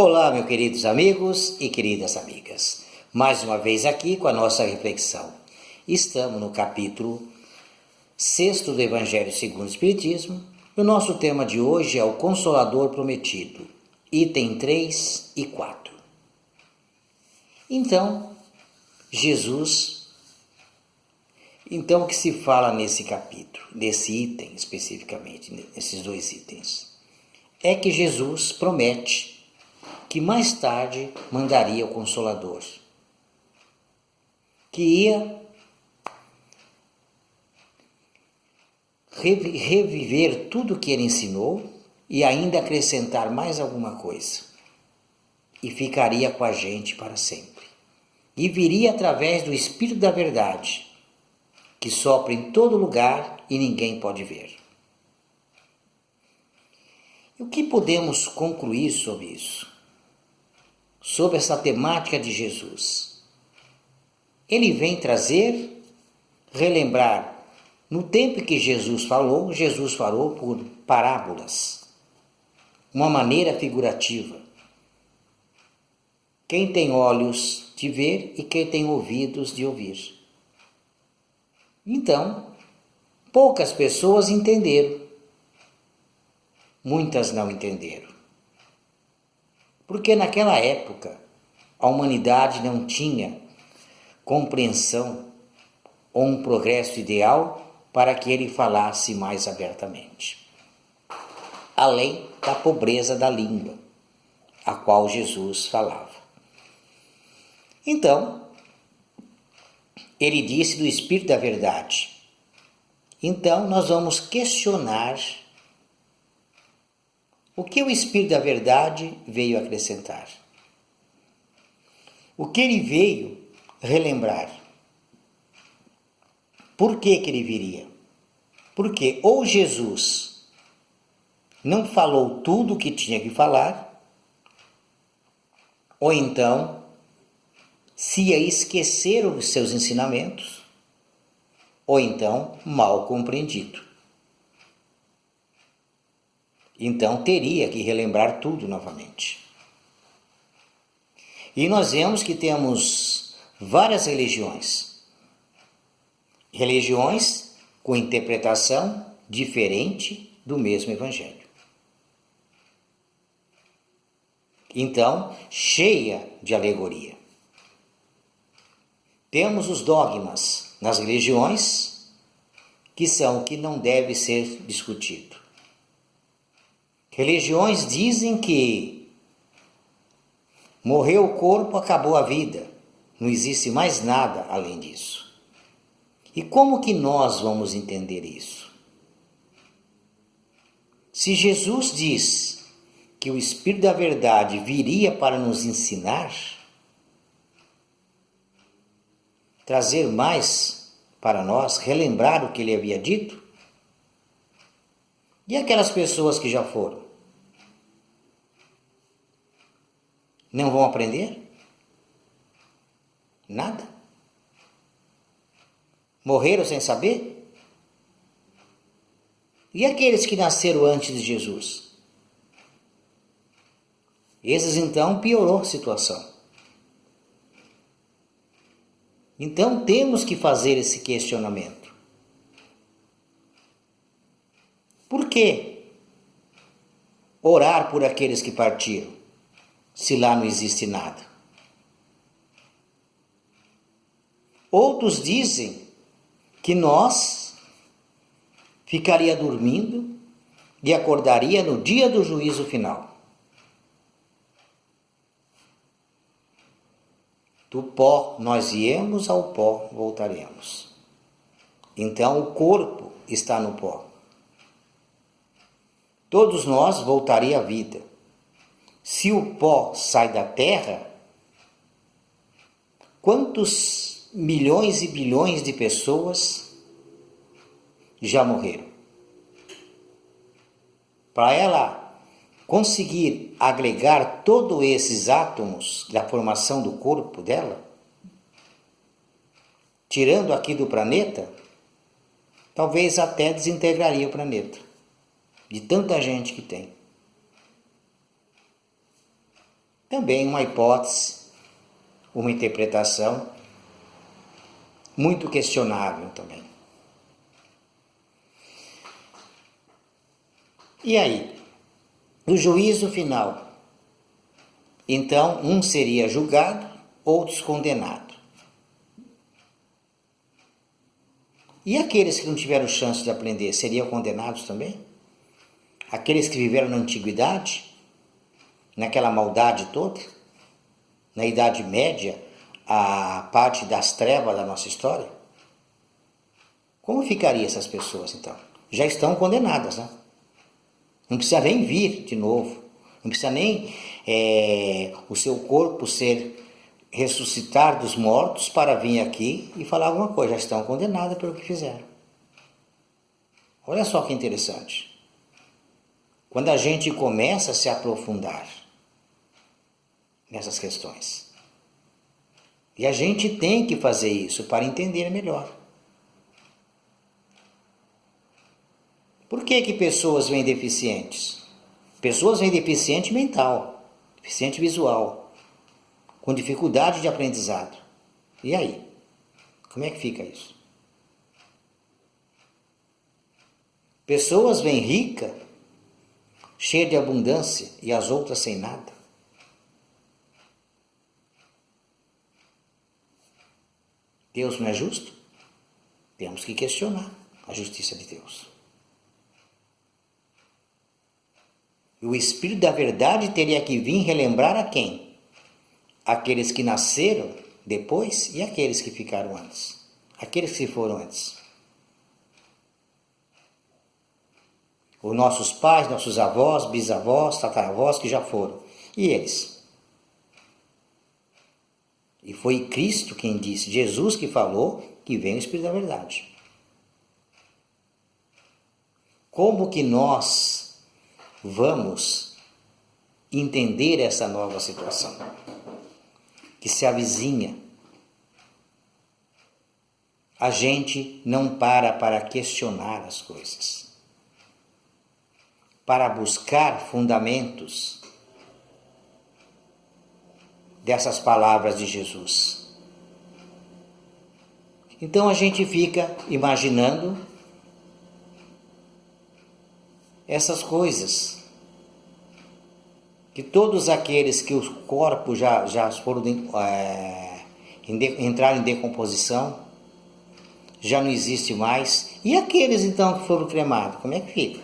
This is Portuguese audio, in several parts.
Olá, meus queridos amigos e queridas amigas. Mais uma vez aqui com a nossa reflexão. Estamos no capítulo 6 do Evangelho segundo o Espiritismo. O nosso tema de hoje é o Consolador Prometido, item 3 e 4. Então, o que se fala nesse capítulo, nesse item especificamente, nesses dois itens, é que Jesus promete que mais tarde mandaria o Consolador, que ia reviver tudo o que ele ensinou e ainda acrescentar mais alguma coisa, e ficaria com a gente para sempre. E viria através do Espírito da Verdade, que sopra em todo lugar e ninguém pode ver. E o que podemos concluir sobre isso? Sobre essa temática de Jesus? Ele vem trazer, relembrar, no tempo que Jesus falou por parábolas, uma maneira figurativa. Quem tem olhos de ver e quem tem ouvidos de ouvir. Então, poucas pessoas entenderam, muitas não entenderam. Porque naquela época a humanidade não tinha compreensão ou um progresso ideal para que ele falasse mais abertamente. Além da pobreza da língua, a qual Jesus falava. Então, ele disse do Espírito da Verdade. Então, nós vamos questionar o que o Espírito da Verdade veio acrescentar. O que ele veio relembrar. Por que ele viria? Porque ou Jesus não falou tudo o que tinha que falar, ou então se ia esquecer os seus ensinamentos, ou então mal compreendido. Então teria que relembrar tudo novamente. E nós vemos que temos várias religiões. Religiões com interpretação diferente do mesmo Evangelho. Então, cheia de alegoria. Temos os dogmas nas religiões, que são o que não deve ser discutido. Religiões dizem que morreu o corpo, acabou a vida. Não existe mais nada além disso. E como que nós vamos entender isso? Se Jesus diz que o Espírito da Verdade viria para nos ensinar, trazer mais para nós, relembrar o que ele havia dito, e aquelas pessoas que já foram? Não vão aprender? Nada? Morreram sem saber? E aqueles que nasceram antes de Jesus? Esses então piorou a situação. Então temos que fazer esse questionamento. Por que orar por aqueles que partiram, se lá não existe nada? Outros dizem que nós ficaria dormindo e acordaria no dia do juízo final. Do pó nós viemos, ao pó voltaremos. Então o corpo está no pó. Todos nós voltaria à vida. Se o pó sai da terra, quantos milhões e bilhões de pessoas já morreram? Para ela conseguir agregar todos esses átomos da formação do corpo dela, tirando aqui do planeta, talvez até desintegraria o planeta, de tanta gente que tem. Também uma hipótese, uma interpretação muito questionável também. E aí, o juízo final. Então, um seria julgado, outros condenados. E aqueles que não tiveram chance de aprender, seriam condenados também? Aqueles que viveram na antiguidade, naquela maldade toda, na Idade Média, a parte das trevas da nossa história? Como ficariam essas pessoas, então? Já estão condenadas, né? Não precisa nem vir de novo. Não precisa nem o seu corpo ressuscitar dos mortos para vir aqui e falar alguma coisa. Já estão condenadas pelo que fizeram. Olha só que interessante. Quando a gente começa a se aprofundar nessas questões. E a gente tem que fazer isso para entender melhor. Por que pessoas vêm deficientes? Pessoas vêm deficiente mental, deficiente visual, com dificuldade de aprendizado. E aí? Como é que fica isso? Pessoas vêm ricas, cheias de abundância, e as outras sem nada. Deus não é justo? Temos que questionar a justiça de Deus. E o Espírito da Verdade teria que vir relembrar a quem? Aqueles que nasceram depois e aqueles que ficaram antes. Aqueles que foram antes. Os nossos pais, nossos avós, bisavós, tataravós que já foram. E eles? E foi Cristo quem disse, Jesus que falou que vem o Espírito da Verdade. Como que nós vamos entender essa nova situação que se avizinha? A gente não para questionar as coisas, para buscar fundamentos dessas palavras de Jesus. Então a gente fica imaginando essas coisas, que todos aqueles que os corpos já foram entraram em decomposição, já não existe mais, e aqueles então que foram cremados, como é que fica?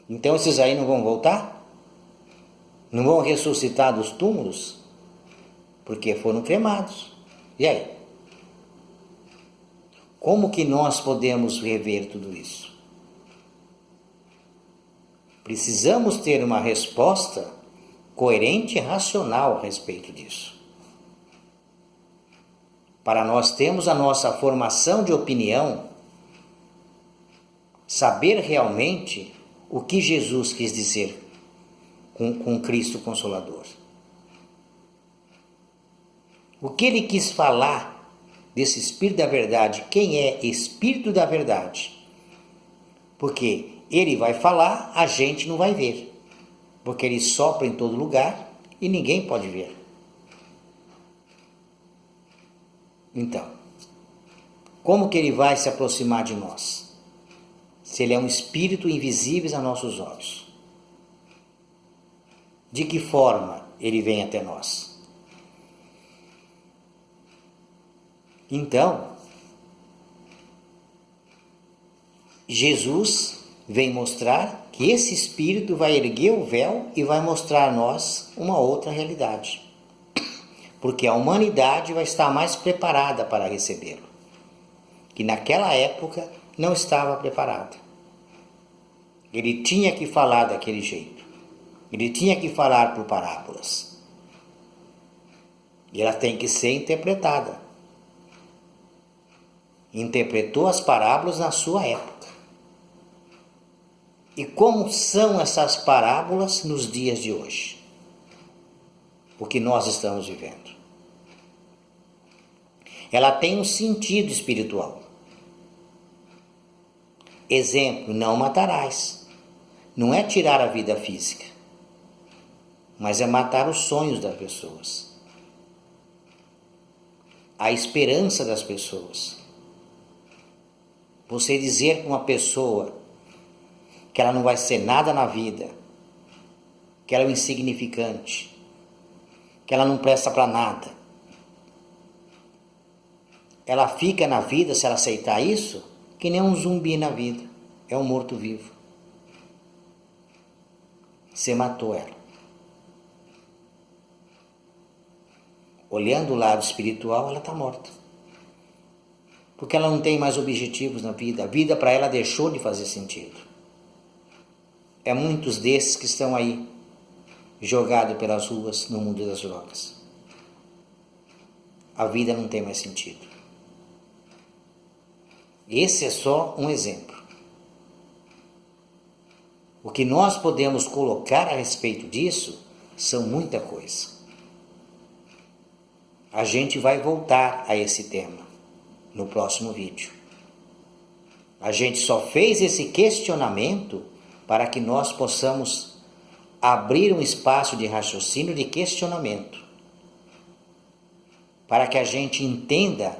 Então esses aí não vão voltar? Não vão ressuscitar dos túmulos? Porque foram cremados. E aí? Como que nós podemos rever tudo isso? Precisamos ter uma resposta coerente e racional a respeito disso. Para nós termos a nossa formação de opinião, saber realmente o que Jesus quis dizer com Cristo Consolador. O que ele quis falar desse Espírito da Verdade? Quem é Espírito da Verdade? Porque ele vai falar, a gente não vai ver. Porque ele sopra em todo lugar e ninguém pode ver. Então, como que ele vai se aproximar de nós? Se ele é um Espírito invisível a nossos olhos. De que forma ele vem até nós? Então, Jesus vem mostrar que esse Espírito vai erguer o véu e vai mostrar a nós uma outra realidade. Porque a humanidade vai estar mais preparada para recebê-lo. Que naquela época não estava preparada. Ele tinha que falar daquele jeito. Ele tinha que falar por parábolas. E ela tem que ser interpretada. Interpretou as parábolas na sua época. E como são essas parábolas nos dias de hoje? O que nós estamos vivendo. Ela tem um sentido espiritual. Exemplo, não matarás. Não é tirar a vida física. mas é matar os sonhos das pessoas, a esperança das pessoas. Você dizer para uma pessoa que ela não vai ser nada na vida, que ela é um insignificante, que ela não presta para nada. Ela fica na vida, se ela aceitar isso, que nem um zumbi na vida, é um morto-vivo. Você matou ela. Olhando o lado espiritual, ela está morta. Porque ela não tem mais objetivos na vida. A vida para ela deixou de fazer sentido. É muitos desses que estão aí, jogados pelas ruas no mundo das drogas. A vida não tem mais sentido. Esse é só um exemplo. O que nós podemos colocar a respeito disso são muita coisa. A gente vai voltar a esse tema no próximo vídeo. A gente só fez esse questionamento para que nós possamos abrir um espaço de raciocínio, de questionamento, para que a gente entenda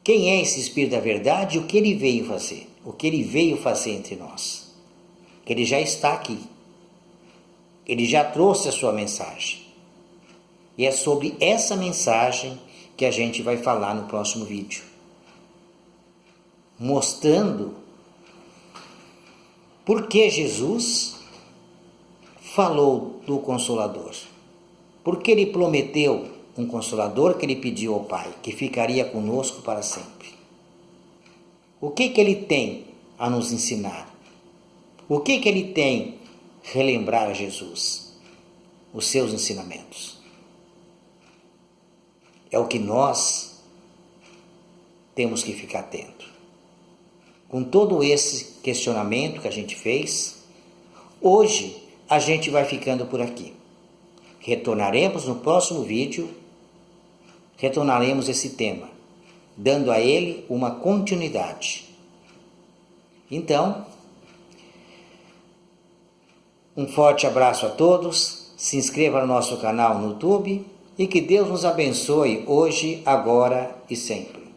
quem é esse Espírito da Verdade e o que ele veio fazer, o que ele veio fazer entre nós. Ele já está aqui, ele já trouxe a sua mensagem. E é sobre essa mensagem que a gente vai falar no próximo vídeo, mostrando por que Jesus falou do Consolador. Porque ele prometeu um Consolador que ele pediu ao Pai, que ficaria conosco para sempre. O que ele tem a nos ensinar? O que ele tem a relembrar a Jesus? Os seus ensinamentos. É o que nós temos que ficar atento. Com todo esse questionamento que a gente fez, hoje a gente vai ficando por aqui. Retornaremos no próximo vídeo, retornaremos esse tema, dando a ele uma continuidade. Então, um forte abraço a todos, se inscreva no nosso canal no YouTube e que Deus nos abençoe hoje, agora e sempre.